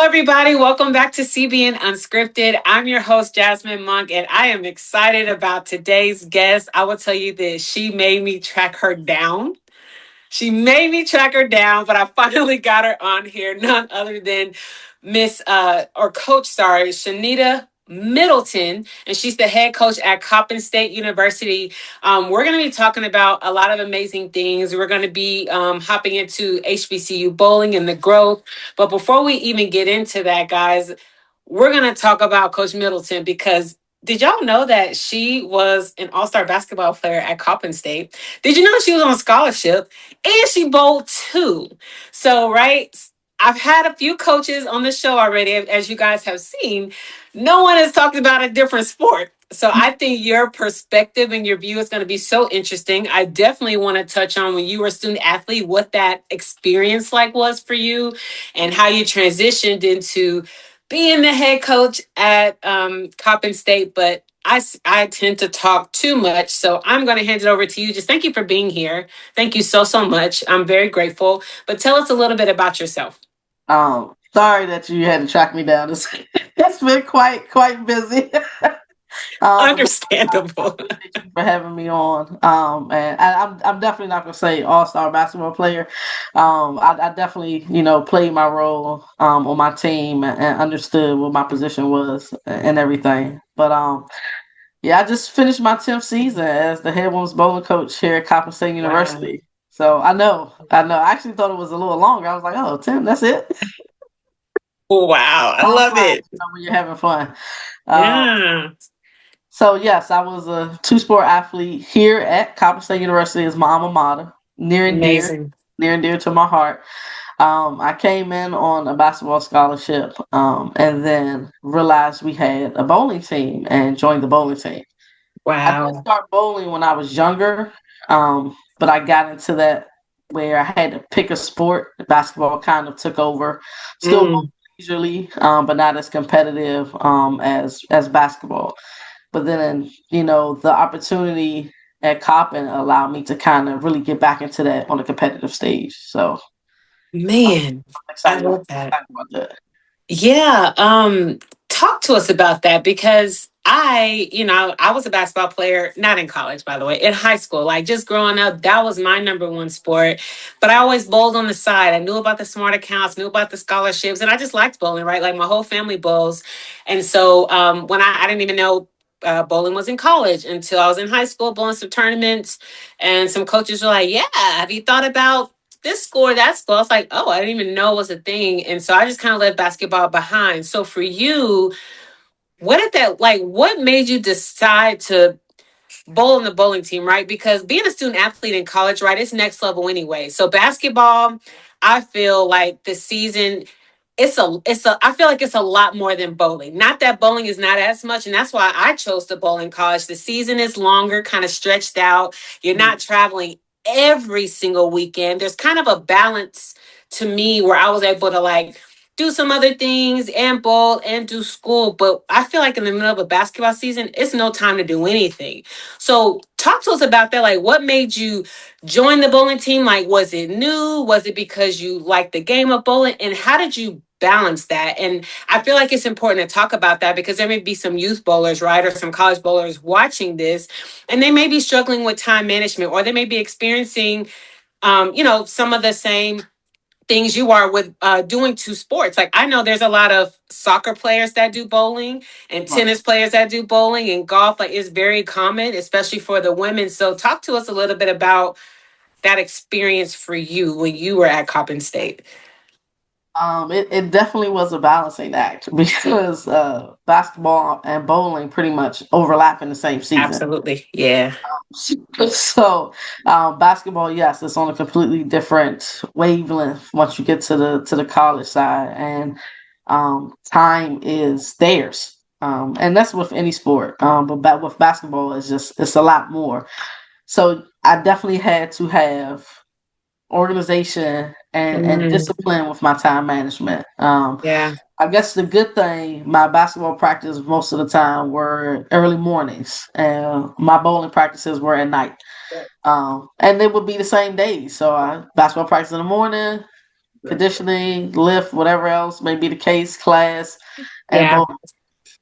everybody. Welcome back to CBN Unscripted. I'm your host, Jasmine Monk, and I am excited about today's guest. I will tell you this, she made me track her down. She made me track her down, but I finally got her on here. None other than Shaunita Middleton, and she's the head coach at Coppin State University. We're going to be talking about a lot of amazing things. We're going to be hopping into HBCU bowling and the growth. But before we even get into that, guys, we're going to talk about Coach Middleton because did y'all know that she was an all-star basketball player at Coppin State? Did you know she was on scholarship and she bowled too? So, right, I've had a few coaches on the show already, as you guys have seen. No one has talked about a different sport. So I think your perspective and your view is going to be so interesting. I definitely want to touch on when you were a student athlete, what that experience like was for you and how you transitioned into being the head coach at Coppin State. But I tend to talk too much. So I'm going to hand it over to you. Just thank you for being here. Thank you so, so much. I'm very grateful. But tell us a little bit about yourself. Sorry that you had to track me down. It's been quite busy. Understandable. Thank you for having me on. And I'm definitely not gonna say all-star basketball player. I definitely played my role on my team and understood what my position was and everything. But yeah, I just finished my 10th season as the head women's bowling coach here at Coppin State University. Wow. So I know. I actually thought it was a little longer. I was like, oh, 10, that's it. Wow, I love it. When you're having fun. Yeah. So yes, I was a two-sport athlete here at Coppin State University. Is my alma mater, near and dear to my heart. I came in on a basketball scholarship, and then realized we had a bowling team and joined the bowling team. Wow. I did start bowling when I was younger, but I got into that where I had to pick a sport. Basketball kind of took over. Still leisurely, but not as competitive as basketball. But then, the opportunity at Coppin allowed me to kind of really get back into that on a competitive stage. So, man, I'm excited I love that. about that. Yeah. Talk to us about that because I was a basketball player, not in college, by the way, in high school. Like just growing up, that was my number one sport. But I always bowled on the side. I knew about the smart accounts, knew about the scholarships, and I just liked bowling, right? Like my whole family bowls. And so when I didn't even know bowling was in college until I was in high school, bowling some tournaments. And some coaches were like, yeah, have you thought about this score, that score? I was like, oh, I didn't even know it was a thing. And so I just kind of left basketball behind. So for you, what made you decide to bowl in the bowling team, right? Because being a student athlete in college, right, it's next level anyway. So basketball, I feel like the season, I feel like it's a lot more than bowling. Not that bowling is not as much, and that's why I chose to bowl in college. The season is longer, kind of stretched out. You're not traveling every single weekend. There's kind of a balance to me where I was able to do some other things and bowl and do school. But I feel like in the middle of a basketball season, it's no time to do anything. So talk to us about that. Like, what made you join the bowling team? Like, was it new? Was it because you liked the game of bowling? And how did you balance that? And I feel like it's important to talk about that because there may be some youth bowlers, right, or some college bowlers watching this, and they may be struggling with time management, or they may be experiencing, some of the same things you are with doing two sports. Like I know there's a lot of soccer players that do bowling and tennis players that do bowling and golf. Like it's very common, especially for the women. So talk to us a little bit about that experience for you when you were at Coppin State. It definitely was a balancing act because basketball and bowling pretty much overlap in the same season. Absolutely, yeah. So basketball, yes, it's on a completely different wavelength once you get to the college side, and time is theirs. And that's with any sport. But with basketball, it's a lot more. So I definitely had to have organization and discipline with my time management. Yeah. I guess the good thing, my basketball practice most of the time were early mornings, and my bowling practices were at night. And they would be the same days. So basketball practice in the morning, conditioning, lift, whatever else may be the case, class, and Yeah. both.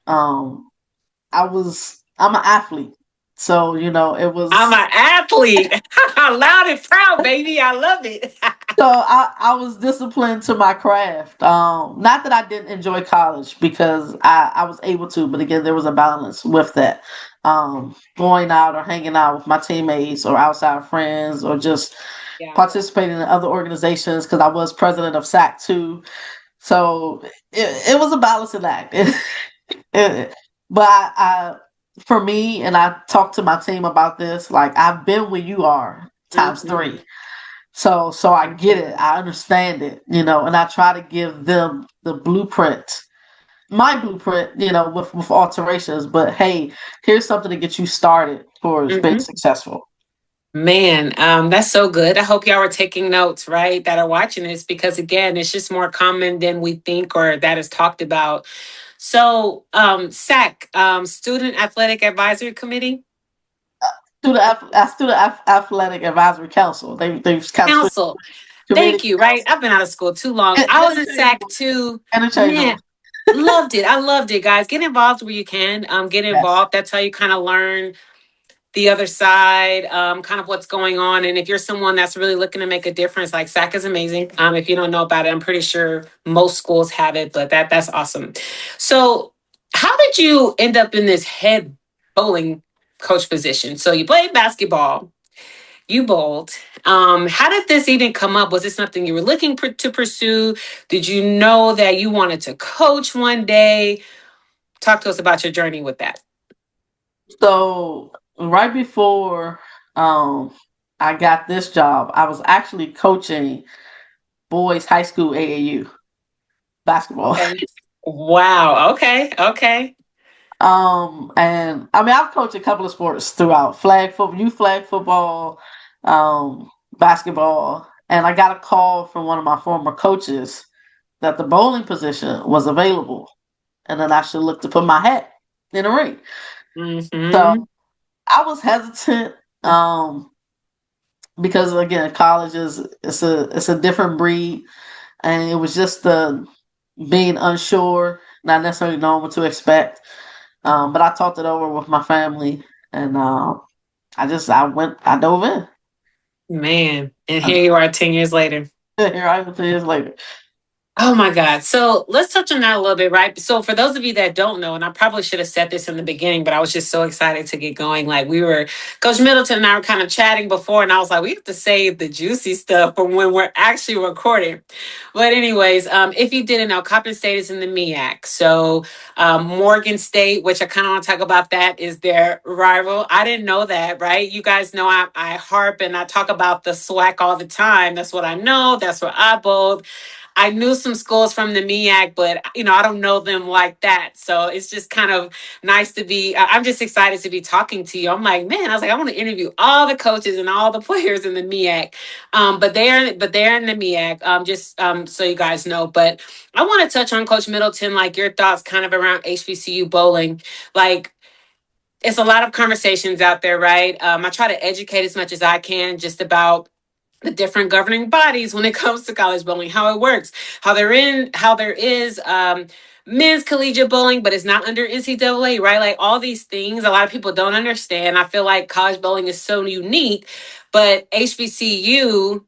Um, I'm an athlete, so it I'm was. an athlete. Loud and proud, baby. I love it. So I was disciplined to my craft. Not that I didn't enjoy college because I was able to, but again, there was a balance with that. Going out or hanging out with my teammates or outside friends or just Yeah. participating in other organizations because I was president of SAC too. So it was a balancing act. It- but for me, and I talked to my team about this, like I've been where you are times Mhm. three. So I get it. I understand it, and I try to give them the blueprint, my blueprint, with alterations. But hey, here's something to get you started towards being Mhm. successful. Man, that's so good. I hope y'all are taking notes, right? That are watching this because again, it's just more common than we think or that is talked about. So, SAC, Student Athletic Advisory Committee, Athletic Advisory Council. They've kind of switched Council. committee Thank you, right? council. I've been out of school too long. I was in SAC Interchangeable. too. Interchangeable. Man, loved it. I loved it, guys. Get involved where you can. Get Yes. involved. That's how you kind of learn the other side, kind of what's going on. And if you're someone that's really looking to make a difference, like SAC is amazing. If you don't know about it, I'm pretty sure most schools have it, but that's awesome. So, how did you end up in this head bowling coach position? So you played basketball, you bowled. How did this even come up? Was this something you were looking to pursue? Did you know that you wanted to coach one day? Talk to us about your journey with that. So right before um I got this job, I was actually coaching boys high school AAU basketball. Okay. Wow. Okay. Okay. And I mean I've coached a couple of sports throughout flag football, youth flag football, basketball, and I got a call from one of my former coaches that the bowling position was available, and then I should look to put my hat in the ring. So Hmm. I was hesitant. Because again, college is it's a different breed, and it was just the being unsure, not necessarily knowing what to expect. But I talked it over with my family, and I dove in. Man. And here you are 10 years later. Here I am 2 years later. Oh my God. So let's touch on that a little bit, right? So for those of you that don't know, and I probably should have said this in the beginning, but I was just so excited to get going. Like Coach Middleton and I were kind of chatting before, and I was like, we have to save the juicy stuff for when we're actually recording. But anyways, if you didn't know, Coppin State is in the MEAC. So Morgan State, which I kind of want to talk about that, is their rival. I didn't know that, right? You guys know I harp and I talk about the SWAC all the time. That's what I know. That's what I bold. I knew some schools from the MEAC, but I don't know them like that. So it's just kind of nice to be. I'm just excited to be talking to you. I'm like, man, I was like, I want to interview all the coaches and all the players in the MEAC. But they're in the MEAC. Just so you guys know. But I want to touch on Coach Middleton, like your thoughts, kind of around HBCU bowling, like. It's a lot of conversations out there, right? I try to educate as much as I can just about the different governing bodies when it comes to college bowling, how it works, how there is men's collegiate bowling, but it's not under NCAA, right? Like all these things, a lot of people don't understand. I feel like college bowling is so unique, but HBCU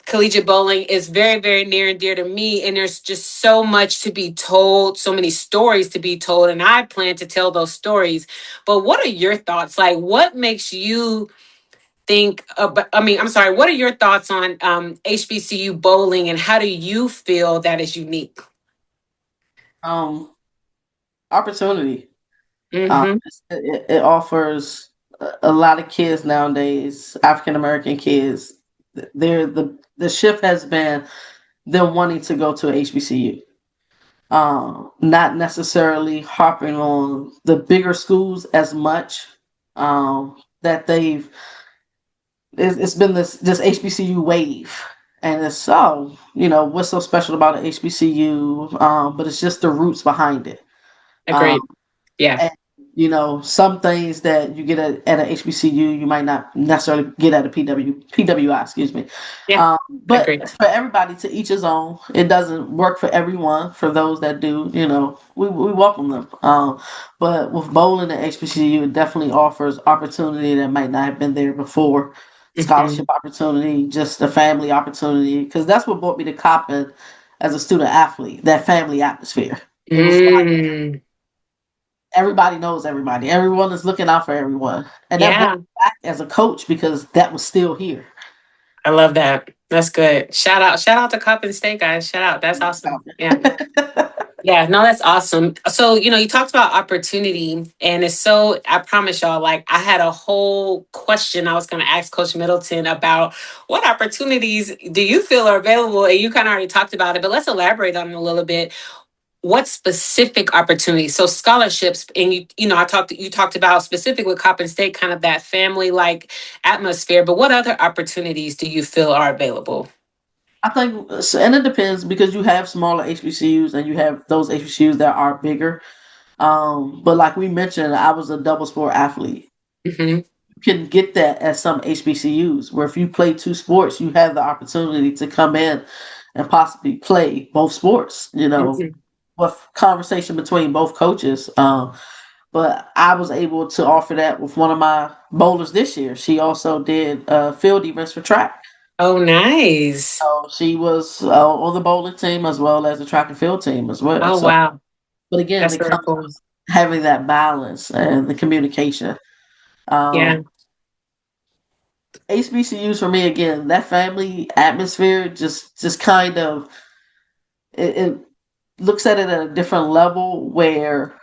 collegiate bowling is very, very near and dear to me. And there's just so much to be told, so many stories to be told. And I plan to tell those stories. But what are your thoughts? Like, what makes you think about, I'm sorry, what are your thoughts on HBCU bowling and how do you feel that is unique? Um, Opportunity. Mm-hmm. It offers a lot of kids nowadays, African American kids. The shift has been them wanting to go to a HBCU. Not necessarily harping on the bigger schools as much. That it's been this HBCU wave, and it's so what's so special about an HBCU? But it's just the roots behind it. Um, Agreed. Yeah. Some things that you get at an HBCU, you might not necessarily get at a PWI, excuse me. Yeah, But agreed. for everybody, to each his own. It doesn't work for everyone. For those that do, we welcome them. But with bowling at HBCU, it definitely offers opportunity that might not have been there before. Hmm. Scholarship opportunity, just a family opportunity, because that's what brought me to Coppin as a student athlete. That family atmosphere. It was like Mm, everybody knows everybody. Everyone is looking out for everyone. And that brought yeah, me back as a coach because that was still here. I love that. That's good. Shout out to Coppin State, guys. Shout out. That's awesome. Yeah. Yeah, no, that's awesome. So, you talked about opportunity, and it's so, I promise y'all, like, I had a whole question I was going to ask Coach Middleton about what opportunities do you feel are available? And you kind of already talked about it, but let's elaborate on it a little bit. What specific opportunities? So scholarships, and you talked about specific with Coppin State, kind of that family like atmosphere, but what other opportunities do you feel are available? I think, and it depends because you have smaller HBCUs and you have those HBCUs that are bigger. But like we mentioned, I was a double sport athlete. Hmm. You can get that at some HBCUs where if you play two sports, you have the opportunity to come in and possibly play both sports, Hmm. with conversation between both coaches. But I was able to offer that with one of my bowlers this year. She also did field events for track. Oh, nice. So she was on the bowling team as well as the track and field team as well. Oh, So, wow. but again, That's it very comes cool. with having that balance and the communication. Yeah. Um, HBCUs for me again, that family atmosphere just kind of it looks at it at a different level where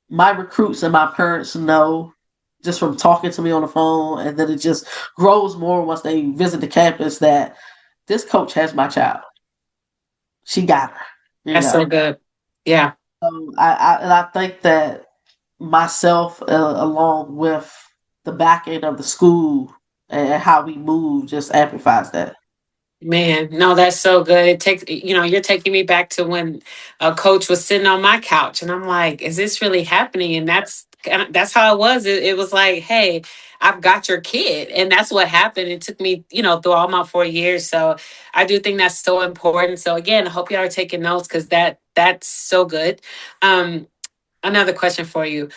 my recruits and my parents know just from talking to me on the phone, and then it just grows more once they visit the campus that this coach has my child. She got her, you That's know. so good. Yeah. And I think that myself, along with the back end of the school and how we move, just amplifies that. Man, no, that's so good. It takes, you're taking me back to when a coach was sitting on my couch and I'm like, is this really happening? And that's how it was. It was like, hey, I've got your kid. And that's what happened. It took me, through all my 4 years. So I do think that's so important. So again, I hope y'all are taking notes because that's so good. Um, Another question for you.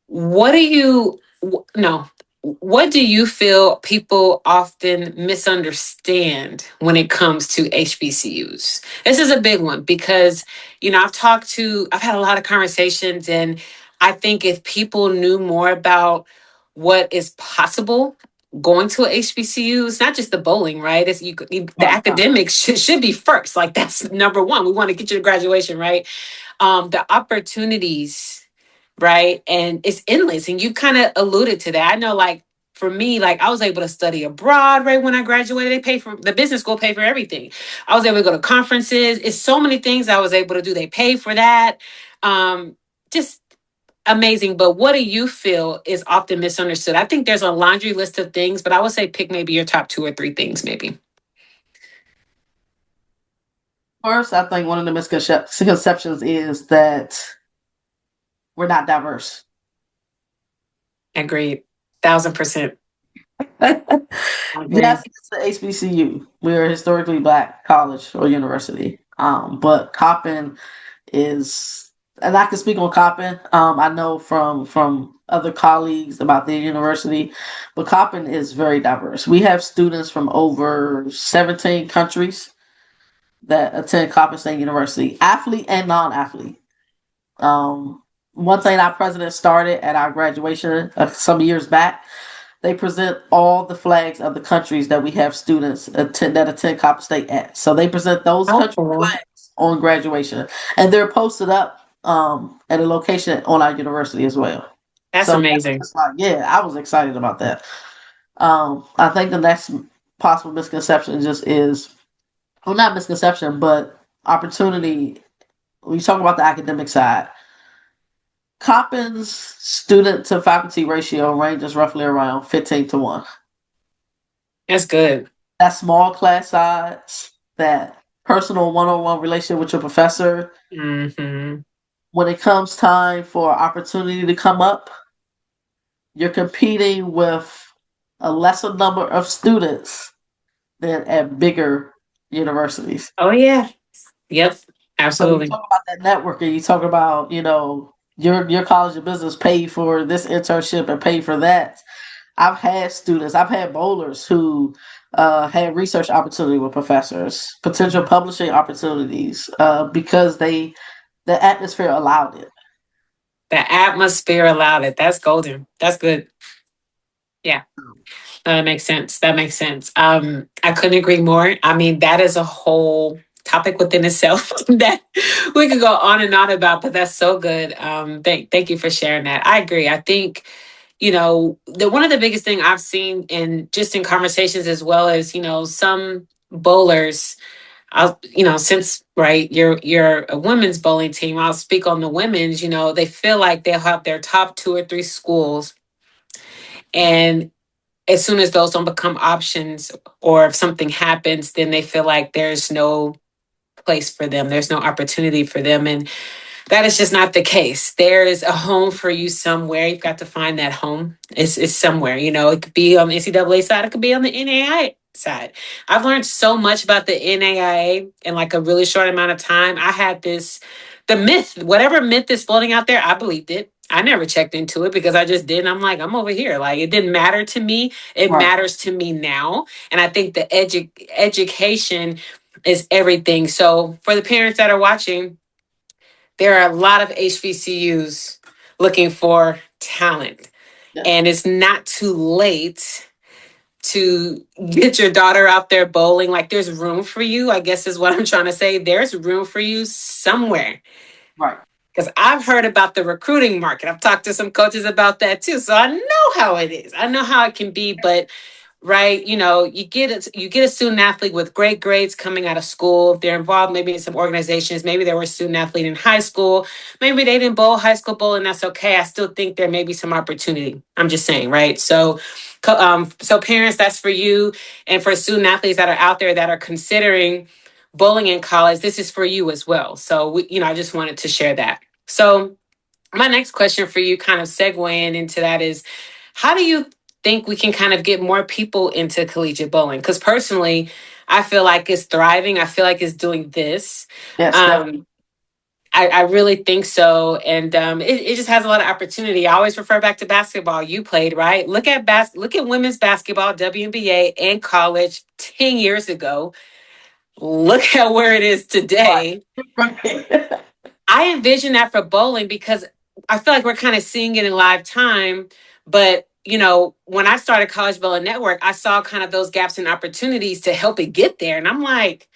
What do you no? What do you feel people often misunderstand when it comes to HBCUs? This is a big one because I've had a lot of conversations, and I think if people knew more about what is possible going to a HBCU, it's not just the bowling, right? The Right. academics should be first. Like that's number one. We want to get you to graduation, right? The opportunities, right? And it's endless. And you kind of alluded to that. I know, like, for me, like, I was able to study abroad right when I graduated. They pay for the business school, pay for everything. I was able to go to conferences. It's so many things I was able to do. They pay for that. Just amazing. But what do you feel is often misunderstood? I think there's a laundry list of things, but I would say pick maybe your top two or three things, maybe. First, I think one of the misconceptions is that we're not diverse. Agreed. 1,000%. I agree. Yes, it's the HBCU. We're a historically black college or university. But Coppin is, and I can speak on Coppin. I know from other colleagues about their university, but Coppin is very diverse. We have students from over 17 countries that attend Coppin State University, athlete and non-athlete. Um, One thing our president started at our graduation some years back, they present all the flags of the countries that we have students that attend Coppin State at. So they present those Oh, country cool. flags on graduation, and they're posted up at a location on our university as well. That's So that's amazing. just like, yeah, I was excited about that. I think the next possible misconception just is, well, not misconception, but opportunity. When you talk about the academic side, Coppin's student to faculty ratio ranges roughly around 15 to 1. That's good. That small class size, that personal one on one relationship with your professor, Hmm. when it comes time for opportunity to come up, you're competing with a lesser number of students than at bigger universities. Oh yeah. Yep. So you Absolutely. talk about that networking. You talk about, your college of business paid for this internship and paid for that. I've had students, I've had bowlers who had research opportunity with professors, potential publishing opportunities, because the atmosphere allowed it. The atmosphere allowed it. That's golden. That's good. Yeah. That makes sense. That makes sense. I couldn't agree more. I mean, that is a whole topic within itself that we could go on and on about, but that's so good. Thank you for sharing that. I agree. I think, the one of the biggest thing I've seen in just in conversations as well as, some bowlers, since right, you're a women's bowling team, I'll speak on the women's, they feel like they'll have their top two or three schools. And as soon as those don't become options or if something happens, then they feel like there's no place for them. There's no opportunity for them. And that is just not the case. There is a home for you somewhere. You've got to find that home. It's somewhere. It could be on the NCAA side. It could be on the NAIA side. I've learned so much about the NAIA in like a really short amount of time. I had the myth, whatever myth is floating out there, I believed it. I never checked into it because I just didn't. I'm like, I'm over here. Like, it didn't matter to me. It Right. matters to me now. And I think the education is everything. So for the parents that are watching, there are a lot of HBCUs looking for talent. Yeah. And it's not too late to get your daughter out there bowling. Like, there's room for you, I guess is what I'm trying to say. There's room for you somewhere. Right. Because I've heard about the recruiting market. I've talked to some coaches about that too. So I know how it is. I know how it can be, but right, you get a student athlete with great grades coming out of school. They're involved maybe in some organizations. Maybe they were a student athlete in high school. Maybe they didn't bowl high school bowl, and that's okay. I still think there may be some opportunity. I'm just saying, right? So parents, that's for you, and for student athletes that are out there that are considering bowling in college, this is for you as well. So I just wanted to share that. So my next question for you, kind of segueing into that, is how do you think we can kind of get more people into collegiate bowling? Because personally, I feel like it's thriving. I feel like it's doing this. Yes, definitely. Um, I really think so. And it just has a lot of opportunity. I always refer back to basketball. You played, right? Look at women's basketball, WNBA, and college 10 years ago. Look at where it is today. Right. I envision that for bowling because I feel like we're kind of seeing it in live time. But, when I started College Bowling Network, I saw kind of those gaps and opportunities to help it get there. And I'm like,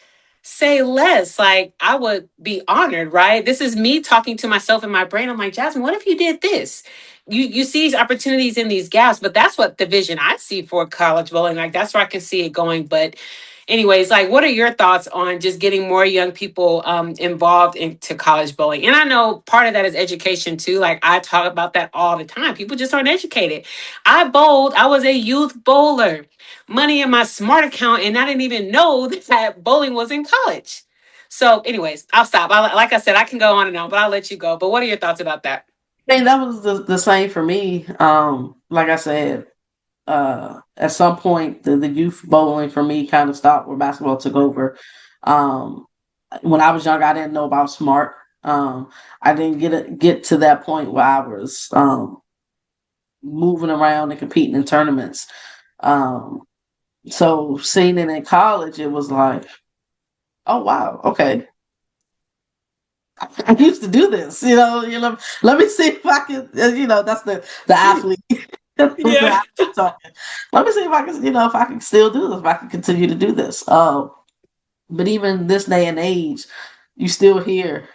say less. Like, I would be honored, right? This is me talking to myself in my brain. I'm like, Jasmine, what if you did this? You see these opportunities in these gaps, but that's what the vision I see for college bowling. Like, that's where I can see it going. But anyways, like, what are your thoughts on just getting more young people involved into college bowling? And I know part of that is education too. Like, I talk about that all the time. People just aren't educated. I bowled. I was a youth bowler. Money in my smart account, and I didn't even know that bowling was in college. So, anyways, I'll stop. Like I said, I can go on and on, but I'll let you go. But what are your thoughts about that? I mean, that was the same for me. Like I said, at some point, the youth bowling for me kind of stopped where basketball took over. Um, when I was younger, I didn't know about smart. I didn't get to that point where I was moving around and competing in tournaments. Um, so seeing it in college, it was like, oh wow, okay. I used to do this, Let me see if I can, that's the athlete. That's the Yeah. athlete talking. Let me see if I can, if I can still do this, if I can continue to do this. But even this day and age, you still hear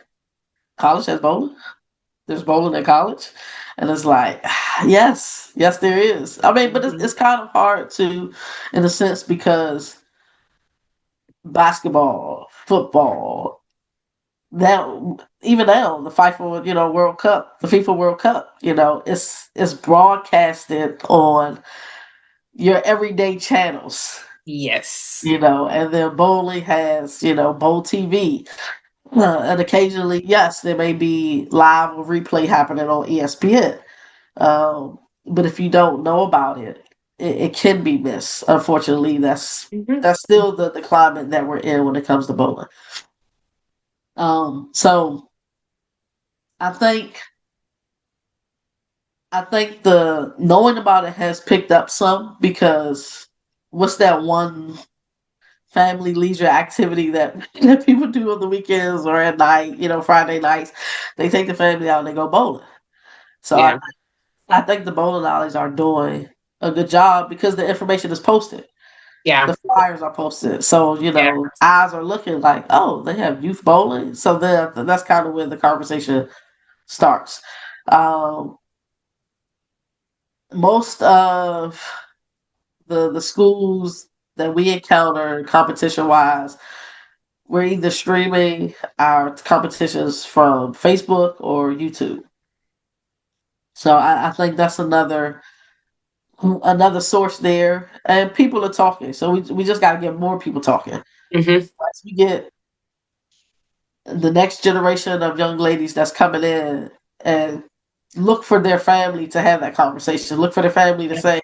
college has bowling. There's bowling at college, and it's like, yes, there is. I mean, but it's kind of hard to, in a sense, because basketball, football, now even now the FIFA World Cup, the FIFA World Cup, it's broadcasted on your everyday channels, Yes. and then bowling has bowl TV. And occasionally, yes, there may be live or replay happening on ESPN. But if you don't know about it can be missed. Unfortunately, Hmm. that's still the climate that we're in when it comes to bowling. So I think the knowing about it has picked up some because what's that one family leisure activity that, that people do on the weekends or at night, Friday nights, they take the family out and they go bowling. So Yeah. I think the bowling alleys are doing a good job because the information is posted. Yeah. The flyers are posted. So, Yeah. eyes are looking like, oh, they have youth bowling. So that's kind of where the conversation starts. Um, most of the schools that we encounter competition wise, we're either streaming our competitions from Facebook or YouTube. So I think that's another source there, and people are talking. So we just got to get more people talking. Hmm. Once we get the next generation of young ladies that's coming in and look for their family to have that conversation. Look for their family to say,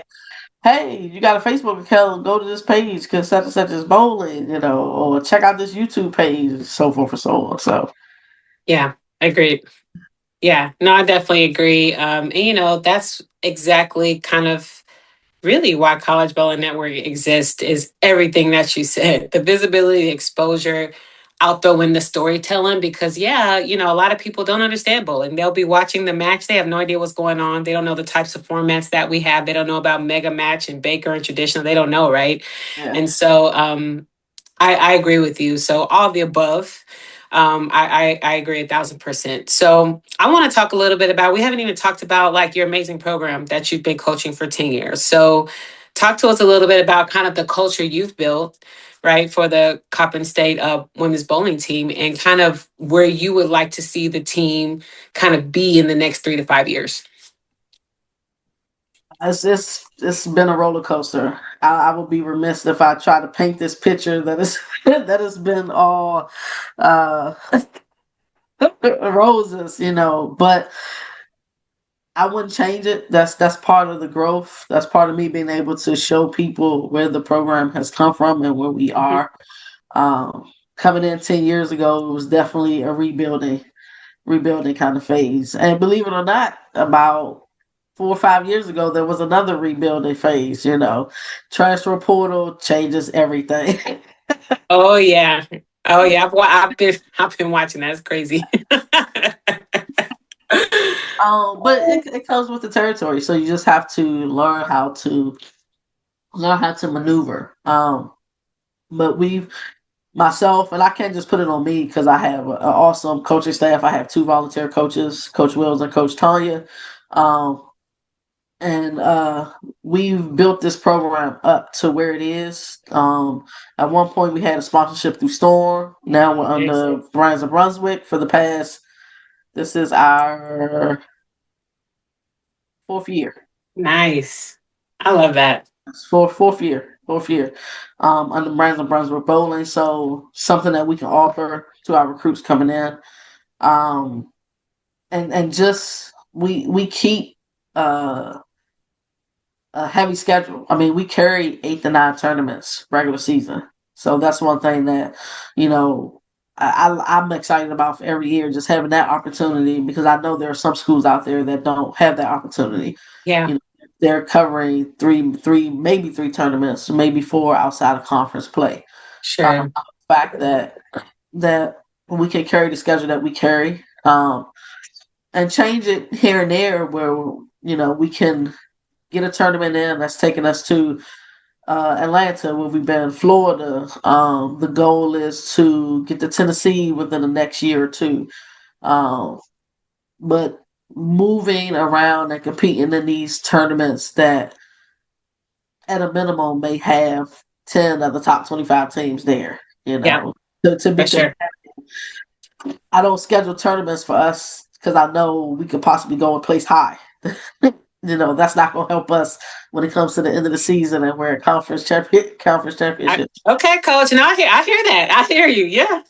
"Hey, you got a Facebook account? Go to this page because such and such is bowling, or check out this YouTube page, so forth and so on." So Yeah. Agreed. Yeah. No, I definitely agree. And that's exactly kind of really why College Bowling Network exists is everything that you said. The visibility, the exposure. I'll throw in the storytelling because yeah, a lot of people don't understand bowling. They'll be watching the match. They have no idea what's going on. They don't know the types of formats that we have. They don't know about mega match and Baker and traditional. They don't know, right? yeah. And so I agree with you. So all the above. I agree 1,000%. So I want to talk a little bit about. We haven't even talked about like your amazing program that you've been coaching for 10 years. So talk to us a little bit about kind of the culture you've built, right, for the Coppin State women's bowling team, and kind of where you would like to see the team kind of be in the next 3 to 5 years. It's been a roller coaster. I would be remiss if I try to paint this picture that is that has been all uh, roses, But I wouldn't change it. That's part of the growth. That's part of me being able to show people where the program has come from and where we Mhm. are. Coming in 10 years ago, it was definitely a rebuilding kind of phase. And believe it or not, about 4 or 5 years ago, there was another rebuilding phase. Transfer portal changes everything. Oh yeah, oh yeah. I've been watching that. It's crazy. But it comes with the territory, so you just have to learn how to maneuver. But myself, and I can't just put it on me because I have an awesome coaching staff. I have two volunteer coaches, Coach Wills and Coach Tanya. Um, and we've built this program up to where it is. At one point, we had a sponsorship through Storm. Now we're Nice. under Brands of Brunswick for the past. This is our fourth year. Nice. I love that. Fourth year, under Brands of Brunswick Bowling. So something that we can offer to our recruits coming in, um, and just we keep a heavy schedule. I mean, we carry 8 to 9 tournaments regular season, so that's one thing that you know I'm excited about for every year, just having that opportunity because I know there are some schools out there that don't have that opportunity. Yeah. You know, they're covering maybe three tournaments, maybe four outside of conference play. Sure. The fact that we can carry the schedule that we carry, and change it here and there where we can get a tournament in that's taking us to Atlanta, where we've been, Florida. The goal is to get to Tennessee within the next year or two. Um, but moving around and competing in these tournaments that, at a minimum, may have 10 of the top 25 teams there. Yeah, To for be sure. I don't schedule tournaments for us because I know we could possibly go and place high. That's not going to help us when it comes to the end of the season and we're at conference championship. Okay, coach. Now I hear that. I hear you. Yeah.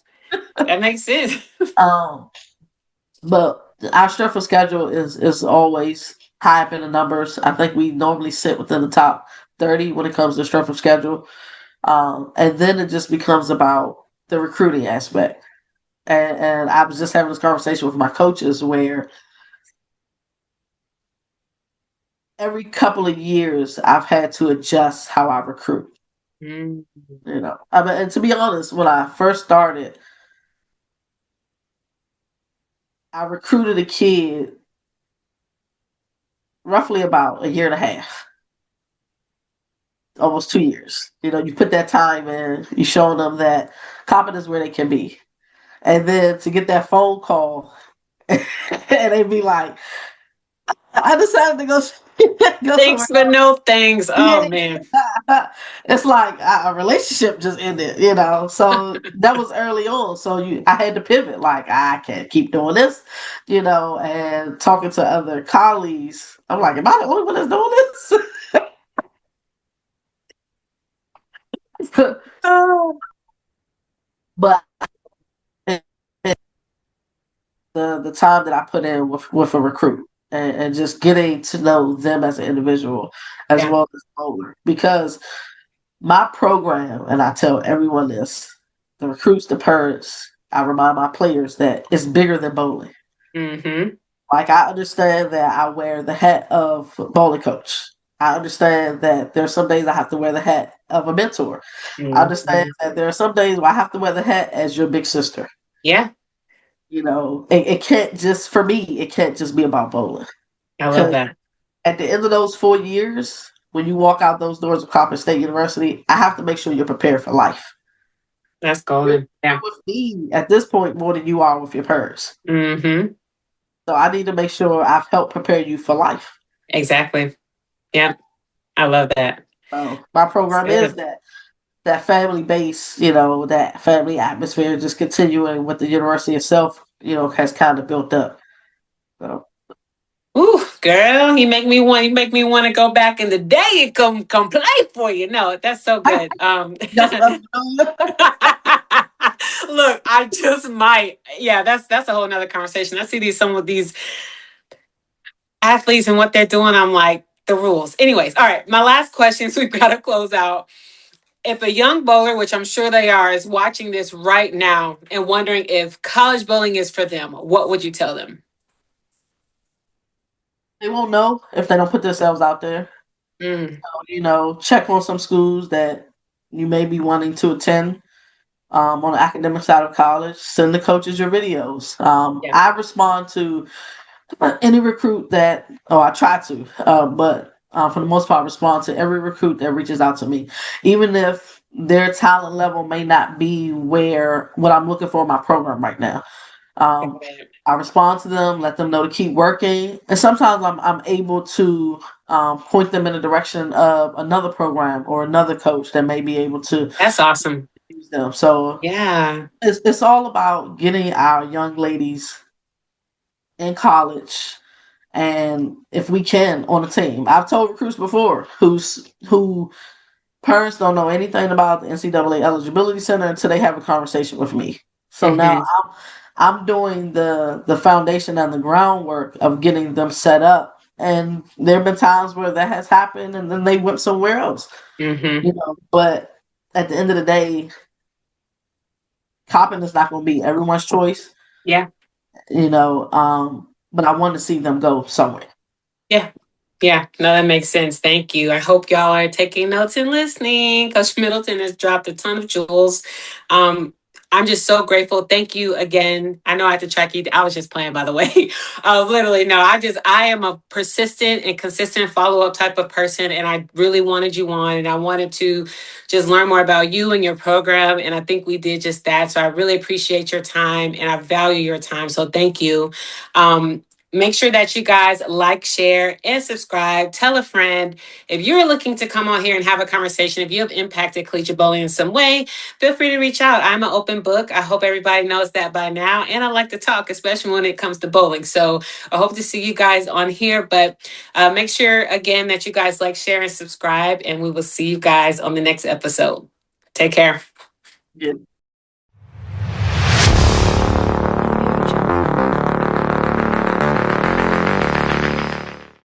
That makes sense. Um, but our strength of schedule is always high up in the numbers. I think we normally sit within the top 30 when it comes to strength of schedule. And then it just becomes about the recruiting aspect. And I was just having this conversation with my coaches where every couple of years I've had to adjust how I recruit. Mm. You know, I mean, and to be honest, when I first started, I recruited a kid roughly about a year and a half, almost 2 years. You know, you put that time in, you show them that Coppin is where they can be. And then to get that phone call and they be like, I decided to go, go somewhere Thanks, but else. no thanks. Oh Yeah. man. It's like a relationship just ended, you know. So that was early on. So I had to pivot. Like I can't keep doing this, you know. And talking to other colleagues, I'm like, am I the only one that's doing this? Oh. But the time that I put in with a recruit and just getting to know them as an individual as Yeah. well as bowler. Because my program, and I tell everyone this, the recruits, the parents, I remind my players that it's bigger than bowling. Mm-hmm. Like I understand that I wear the hat of bowling coach. I understand that there are some days I have to wear the hat of a mentor. I understand Mm-hmm. that there are some days where I have to wear the hat as your big sister. Yeah, You know, it can't just for me. It can't just be about bowling. I love Because that. at the end of those 4 years, when you walk out those doors of Coppin State University, I have to make sure you're prepared for life. That's You're golden. Yeah. with me at this point more than you are with your parents. Mm-hmm. So I need to make sure I've helped prepare you for life. Exactly. Yeah. I love that. So my It's program is good. that family base, you know, that family atmosphere, just continuing what the university itself, you know, has kind of built up. So Ooh, girl, you make me want to go back in the day and come play for you. No, that's so good. that's what I'm doing. Look, I just might. Yeah, that's a whole nother conversation. I see some of these athletes and what they're doing. I'm like, the rules. Anyways, all right. My last questions, we've got to close out. If a young bowler, which I'm sure they are, is watching this right now and wondering if college bowling is for them, what would you tell them? They won't know if they don't put themselves out there. Mm, You know, check on some schools that you may be wanting to attend on the academic side of college. Send the coaches your videos. yeah. I respond to any recruit that, oh, I try to, but for the most part, I respond to every recruit that reaches out to me, even if their talent level may not be where what I'm looking for in my program right now. Got Um, it. I respond to them, let them know to keep working, and sometimes I'm able to point them in the direction of another program or another coach that may be able to That's awesome. use them. So Yeah. it's all about getting our young ladies in college and if we can on a team. I've told recruits before who parents don't know anything about the NCAA eligibility center until they have a conversation with me. So now Hmm. I'm doing the foundation and the groundwork of getting them set up. And there have been times where that has happened and then they went somewhere else. Hmm. You know, but at the end of the day, Coppin is not gonna be everyone's choice, Yeah. you know, but I want to see them go somewhere. Yeah. Yeah. No, that makes sense. Thank you. I hope y'all are taking notes and listening. Coach Middleton has dropped a ton of jewels. Um, I'm just so grateful. Thank you again. I know I have to track you. I was just playing, by the way. Literally, no, I am a persistent and consistent follow up type of person. And I really wanted you on and I wanted to just learn more about you and your program. And I think we did just that. So I really appreciate your time and I value your time. So thank you. Make sure that you guys like, share, and subscribe. Tell a friend. If you're looking to come on here and have a conversation, if you have impacted collegiate bowling in some way, feel free to reach out. I'm an open book. I hope everybody knows that by now. And I like to talk, especially when it comes to bowling. So I hope to see you guys on here. But make sure, again, that you guys like, share, and subscribe. And we will see you guys on the next episode. Take care. Yeah.